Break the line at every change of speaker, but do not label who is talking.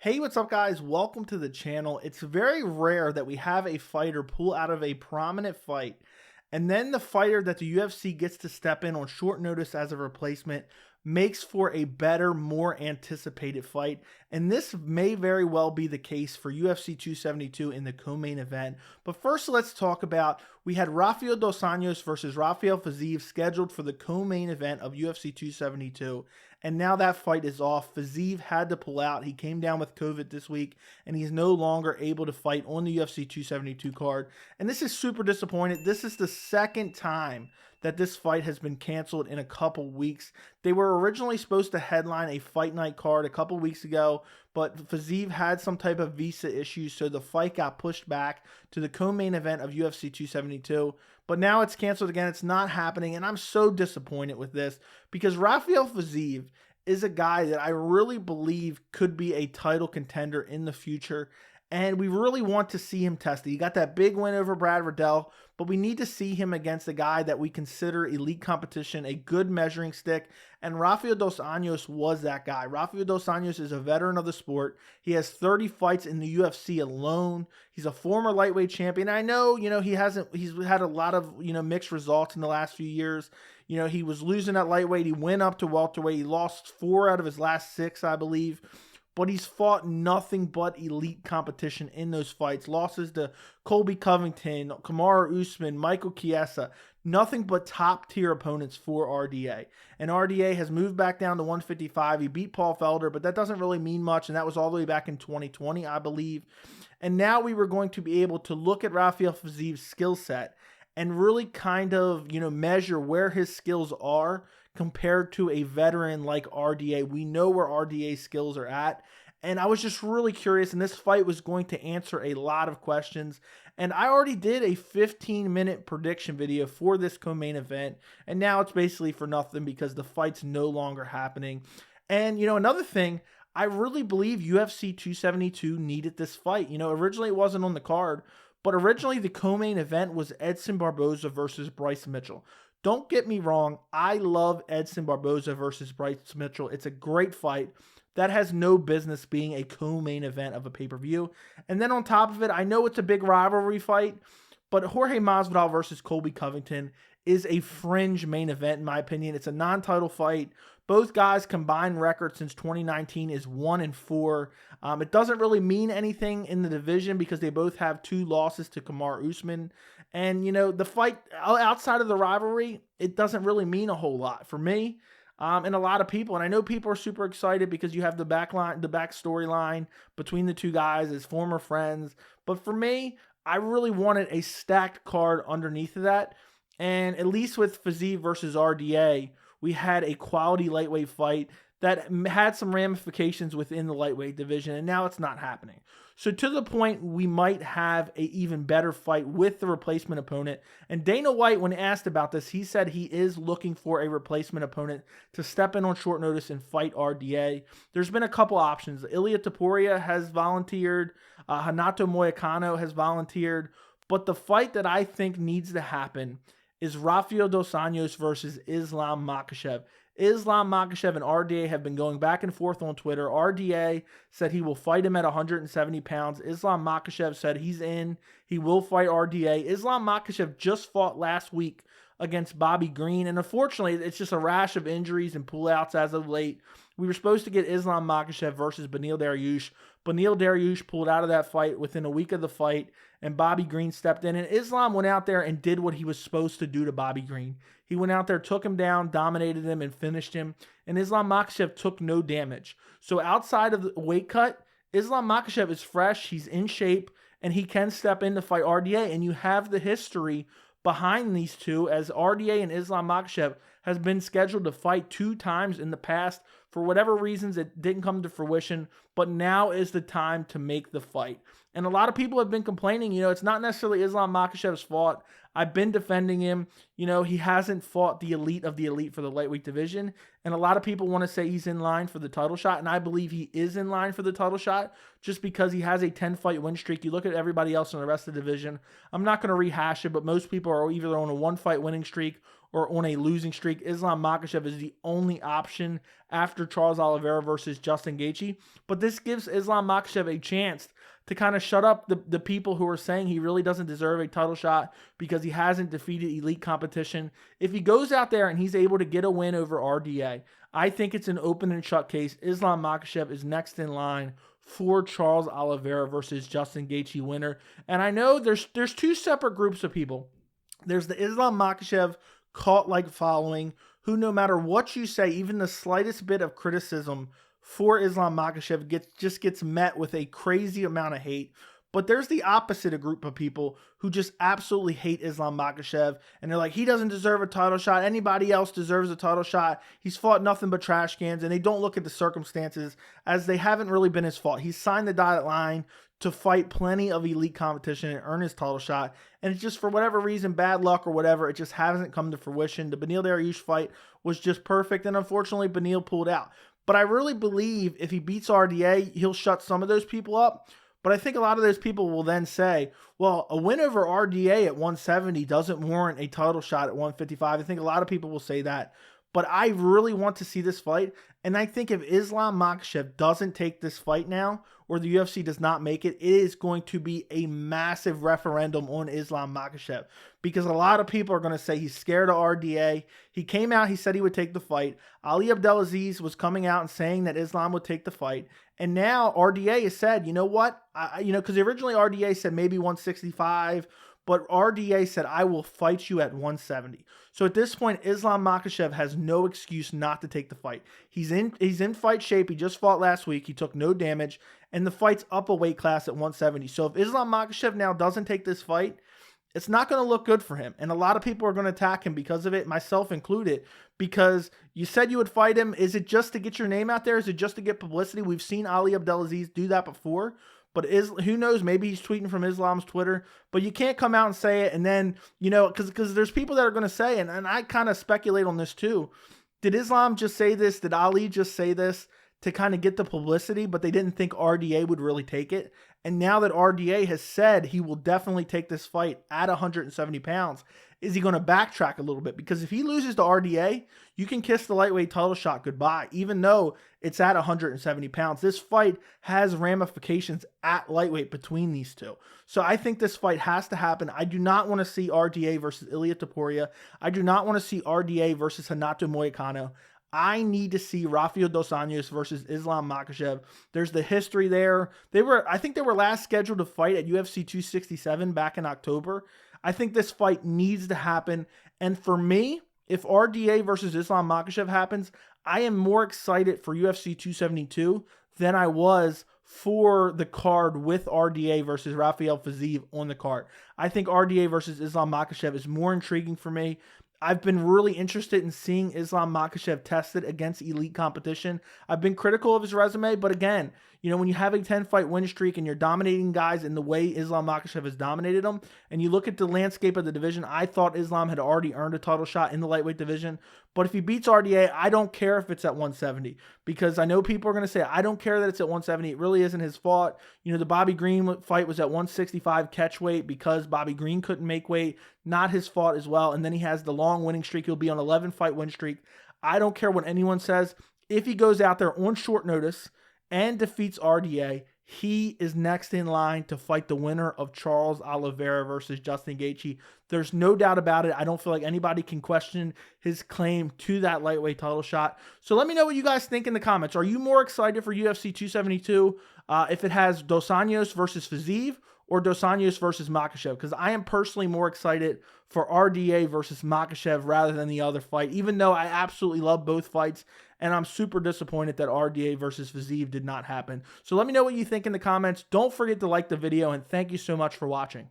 Hey, what's up, guys? Welcome to the channel. It's very rare that we have a fighter pull out of a prominent fight, and then the fighter that the UFC gets to step in on short notice as a replacement makes for a better, more anticipated fight. And this may very well be the case for UFC 272 in the co-main event. But first, let's talk about we had Rafael Dos Anjos versus Rafael Fiziev scheduled for the co-main event of UFC 272. And now that fight is off. Fiziev had to pull out. He came down with COVID this week, and he's no longer able to fight on the UFC 272 card. And this is super disappointing. This is the second time that this fight has been canceled in a couple weeks. They were originally supposed to headline a fight night card a couple weeks ago, but Fiziev had some type of visa issues, so the fight got pushed back to the co-main event of UFC 272. But now it's canceled again. It's not happening, and I'm so disappointed with this because Rafael Fiziev is a guy that I really believe could be a title contender in the future. And we really want to see him tested. He got that big win over Brad Riddell, but we need to see him against a guy that we consider elite competition, a good measuring stick. And Rafael Dos Anjos was that guy. Rafael Dos Anjos is a veteran of the sport. He has 30 fights in the UFC alone. He's a former lightweight champion. I know, he's had a lot of, mixed results in the last few years. He was losing at lightweight. He went up to welterweight. He lost 4 out of his last 6, I believe. But he's fought nothing but elite competition in those fights. Losses to Colby Covington, Kamaru Usman, Michael Chiesa. Nothing but top-tier opponents for RDA. And RDA has moved back down to 155. He beat Paul Felder, but that doesn't really mean much, and that was all the way back in 2020, I believe. And now we were going to be able to look at Rafael Fiziev's skill set and really kind of, measure where his skills are compared to a veteran like RDA. We know where RDA's skills are at. And I was just really curious, and this fight was going to answer a lot of questions. And I already did a 15-minute prediction video for this co-main event, and now it's basically for nothing because the fight's no longer happening. And, another thing, I really believe UFC 272 needed this fight. Originally it wasn't on the card, but originally the co-main event was Edson Barboza versus Bryce Mitchell. Don't get me wrong, I love Edson Barboza versus Bryce Mitchell. It's a great fight that has no business being a co-main event of a pay-per-view. And then on top of it, I know it's a big rivalry fight, but Jorge Masvidal versus Colby Covington is a fringe main event in my opinion. It's a non-title fight. Both guys' combined record since 2019 is 1-4. It doesn't really mean anything in the division because they both have 2 losses to Kamaru Usman. And, the fight outside of the rivalry, it doesn't really mean a whole lot for me and a lot of people. And I know people are super excited because you have the back storyline between the two guys as former friends. But for me, I really wanted a stacked card underneath of that. And at least with Fiziev versus RDA, we had a quality lightweight fight that had some ramifications within the lightweight division, and now it's not happening. So to the point, we might have an even better fight with the replacement opponent. And Dana White, when asked about this, he said he is looking for a replacement opponent to step in on short notice and fight RDA. There's been a couple options. Ilia Topuria has volunteered. Hanato Moicano has volunteered. But the fight that I think needs to happen is Rafael Dos Anjos versus Islam Makhachev. Islam Makhachev and RDA have been going back and forth on Twitter. RDA said he will fight him at 170 pounds. Islam Makhachev said he's in. He will fight RDA. Islam Makhachev just fought last week against Bobby Green, and unfortunately, it's just a rash of injuries and pullouts as of late. We were supposed to get Islam Makhachev versus Beneil Dariush. Beneil Dariush pulled out of that fight within a week of the fight, and Bobby Green stepped in, and Islam went out there and did what he was supposed to do to Bobby Green. He went out there, took him down, dominated him, and finished him, and Islam Makhachev took no damage. So outside of the weight cut, Islam Makhachev is fresh, he's in shape, and he can step in to fight RDA, and you have the history behind these two, as RDA and Islam Makhachev has been scheduled to fight 2 times in the past. For whatever reasons, it didn't come to fruition, but now is the time to make the fight. And a lot of people have been complaining, it's not necessarily Islam Makhachev's fault. I've been defending him. He hasn't fought the elite of the elite for the lightweight division. And a lot of people want to say he's in line for the title shot. And I believe he is in line for the title shot just because he has a 10-fight win streak. You look at everybody else in the rest of the division. I'm not going to rehash it, but most people are either on a 1-fight winning streak or on a losing streak. Islam Makhachev is the only option after Charles Oliveira versus Justin Gaethje. But this gives Islam Makhachev a chance to kind of shut up the people who are saying he really doesn't deserve a title shot because he hasn't defeated elite competition. If he goes out there and he's able to get a win over RDA, I think it's an open and shut case. Islam Makhachev is next in line for Charles Oliveira versus Justin Gaethje winner. And I know there's two separate groups of people. There's the Islam Makhachev cult-like following who, no matter what you say, even the slightest bit of criticism for Islam Makhachev gets met with a crazy amount of hate. But there's the opposite group of people who just absolutely hate Islam Makhachev, and they're like, he doesn't deserve a title shot. Anybody else deserves a title shot. He's fought nothing but trash cans, and they don't look at the circumstances as they haven't really been his fault. He's signed the dotted line to fight plenty of elite competition and earn his title shot, and it's just for whatever reason, bad luck or whatever, it just hasn't come to fruition. The Beneil Dariush fight was just perfect, and unfortunately, Beneil pulled out. But I really believe if he beats RDA, he'll shut some of those people up. But I think a lot of those people will then say, well, a win over RDA at 170 doesn't warrant a title shot at 155. I think a lot of people will say that. But I really want to see this fight. And I think if Islam Makhachev doesn't take this fight now, or the UFC does not make it, it is going to be a massive referendum on Islam Makhachev. Because a lot of people are going to say he's scared of RDA. He came out, he said he would take the fight. Ali Abdelaziz was coming out and saying that Islam would take the fight. And now RDA has said, you know what? Because originally RDA said maybe 165, but RDA said, I will fight you at 170. So at this point, Islam Makhachev has no excuse not to take the fight. He's in fight shape. He just fought last week. He took no damage, and the fight's up a weight class at 170. So if Islam Makhachev now doesn't take this fight, it's not going to look good for him. And a lot of people are going to attack him because of it, myself included, because you said you would fight him. Is it just to get your name out there? Is it just to get publicity? We've seen Ali Abdelaziz do that before. But who knows? Maybe he's tweeting from Islam's Twitter. But you can't come out and say it and then, because there's people that are going to say, and I kind of speculate on this too. Did Islam just say this? Did Ali just say this to kind of get the publicity, but they didn't think RDA would really take it? And now that RDA has said he will definitely take this fight at 170 pounds, is he going to backtrack a little bit? Because if he loses to RDA, you can kiss the lightweight title shot goodbye, even though it's at 170 pounds. This fight has ramifications at lightweight between these two. So I think this fight has to happen. I do not want to see RDA versus Ilia Topuria. I do not want to see RDA versus Renato Moicano. I need to see Rafael Dos Anjos versus Islam Makhachev. There's the history there. I think they were last scheduled to fight at UFC 267 back in October. I think this fight needs to happen. And for me, if RDA versus Islam Makhachev happens, I am more excited for UFC 272 than I was for the card with RDA versus Rafael Fiziev on the card. I think RDA versus Islam Makhachev is more intriguing for me. I've been really interested in seeing Islam Makhachev tested against elite competition. I've been critical of his resume, but again, when you have a 10-fight win streak and you're dominating guys in the way Islam Makhachev has dominated them, and you look at the landscape of the division, I thought Islam had already earned a title shot in the lightweight division. But if he beats RDA, I don't care if it's at 170, because I know people are going to say, I don't care that it's at 170. It really isn't his fault. The Bobby Green fight was at 165 catch weight because Bobby Green couldn't make weight. Not his fault as well. And then he has the long winning streak. He'll be on 11-fight win streak. I don't care what anyone says. If he goes out there on short notice and defeats RDA, he is next in line to fight the winner of Charles Oliveira versus Justin Gaethje. There's no doubt about it. I don't feel like anybody can question his claim to that lightweight title shot. So let me know what you guys think in the comments. Are you more excited for UFC 272 if it has Dos Anjos versus Fiziev or Dos Anjos versus Makhachev? Because I am personally more excited for RDA versus Makhachev rather than the other fight, even though I absolutely love both fights, and I'm super disappointed that RDA versus Fiziev did not happen. So let me know what you think in the comments. Don't forget to like the video, and thank you so much for watching.